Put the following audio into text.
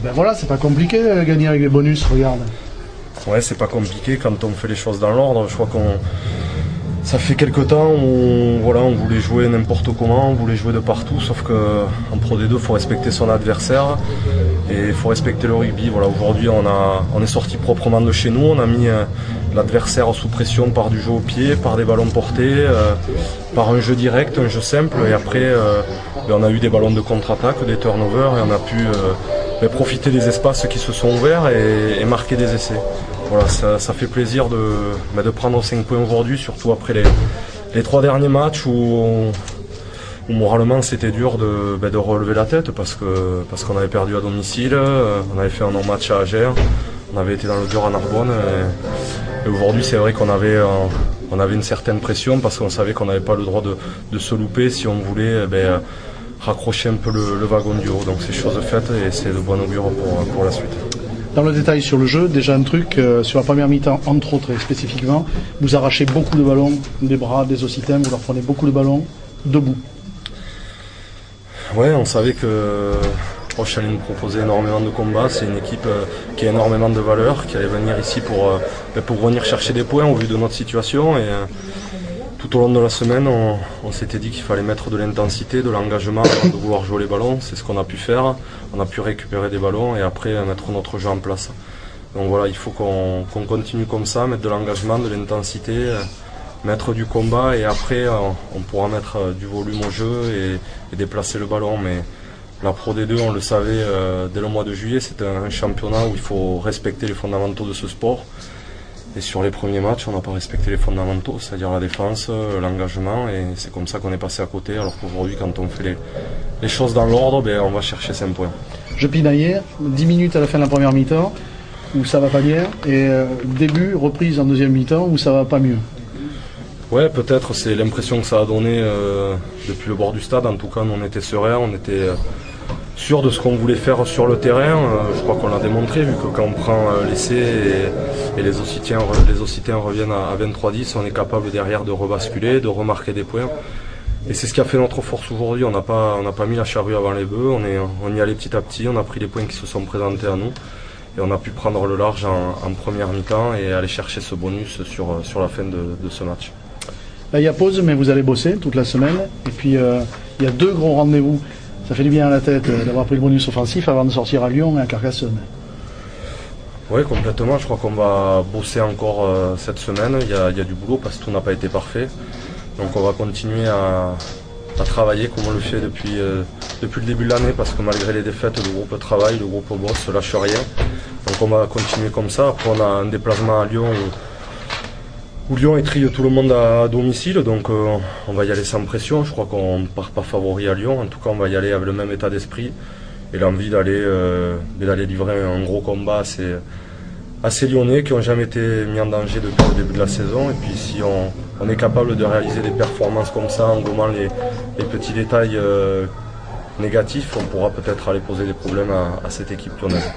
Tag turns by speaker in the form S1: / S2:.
S1: Ben voilà, c'est pas compliqué gagner avec les bonus, regarde.
S2: Ouais, c'est pas compliqué quand on fait les choses dans l'ordre. Je crois qu'on ça fait quelques temps où on voulait jouer n'importe comment, on voulait jouer de partout, sauf qu'en Pro D2, il faut respecter son adversaire et il faut respecter le rugby. Voilà, aujourd'hui, on est sorti proprement de chez nous, on a mis l'adversaire sous pression par du jeu au pied, par des ballons portés, par un jeu direct, un jeu simple, et après on a eu des ballons de contre-attaque, des turnovers, et on a pu profiter des espaces qui se sont ouverts et marquer des essais. Voilà, ça fait plaisir de prendre 5 points aujourd'hui, surtout après les 3 derniers matchs où moralement c'était dur de relever la tête parce qu'on avait perdu à domicile, on avait fait un non-match à Agers, on avait été dans le dur à Narbonne et aujourd'hui c'est vrai qu'on avait une certaine pression parce qu'on savait qu'on n'avait pas le droit de se louper si on voulait raccrocher un peu le wagon du haut. Donc c'est chose faite et c'est de bon augure pour la suite.
S1: Dans le détail sur le jeu, déjà un truc, sur la première mi-temps, entre autres et spécifiquement, vous arrachez beaucoup de ballons des bras des Occitains, vous leur prenez beaucoup de ballons debout.
S2: Ouais, on savait que Roche allait nous proposer énormément de combats. C'est une équipe qui a énormément de valeur, qui allait venir ici pour venir chercher des points au vu de notre situation. Et tout au long de la semaine, on s'était dit qu'il fallait mettre de l'intensité, de l'engagement avant de vouloir jouer les ballons. C'est ce qu'on a pu faire. On a pu récupérer des ballons et après mettre notre jeu en place. Donc voilà, il faut qu'on continue comme ça, mettre de l'engagement, de l'intensité, mettre du combat et après on pourra mettre du volume au jeu et déplacer le ballon. Mais la Pro D2, on le savait dès le mois de juillet, c'est un championnat où il faut respecter les fondamentaux de ce sport. Et sur les premiers matchs, on n'a pas respecté les fondamentaux, c'est-à-dire la défense, l'engagement, et c'est comme ça qu'on est passé à côté, alors qu'aujourd'hui, quand on fait les choses dans l'ordre, on va chercher 5 points.
S1: Je pinaillais, 10 minutes à la fin de la première mi-temps, où ça va pas bien, et début, reprise en deuxième mi-temps, où ça va pas mieux.
S2: Ouais, peut-être, c'est l'impression que ça a donné depuis le bord du stade. En tout cas, nous, on était sereins, on était sûr de ce qu'on voulait faire sur le terrain. Je crois qu'on l'a démontré, vu que quand on prend l'essai et les Occitains reviennent à 23-10, on est capable derrière de rebasculer, de remarquer des points. Et c'est ce qui a fait notre force aujourd'hui. On n'a pas mis la charrue avant les bœufs, on y allait petit à petit, on a pris les points qui se sont présentés à nous. Et on a pu prendre le large en première mi-temps et aller chercher ce bonus sur la fin de ce match.
S1: Là, il y a pause, mais vous allez bosser toute la semaine. Et puis, il y a 2 gros rendez-vous. Ça fait du bien à la tête d'avoir pris le bonus offensif avant de sortir à Lyon et à Carcassonne.
S2: Oui, complètement. Je crois qu'on va bosser encore cette semaine. Il y a du boulot parce que tout n'a pas été parfait. Donc on va continuer à travailler comme on le fait depuis le début de l'année parce que malgré les défaites, le groupe travaille, le groupe bosse, ne lâche rien. Donc on va continuer comme ça. Après on a un déplacement à Lyon où Lyon étrille tout le monde à domicile, donc on va y aller sans pression. Je crois qu'on ne part pas favori à Lyon, en tout cas on va y aller avec le même état d'esprit et l'envie d'aller livrer un gros combat assez lyonnais qui n'ont jamais été mis en danger depuis le début de la saison. Et puis si on est capable de réaliser des performances comme ça en gommant les petits détails négatifs, on pourra peut-être aller poser des problèmes à cette équipe lyonnaise.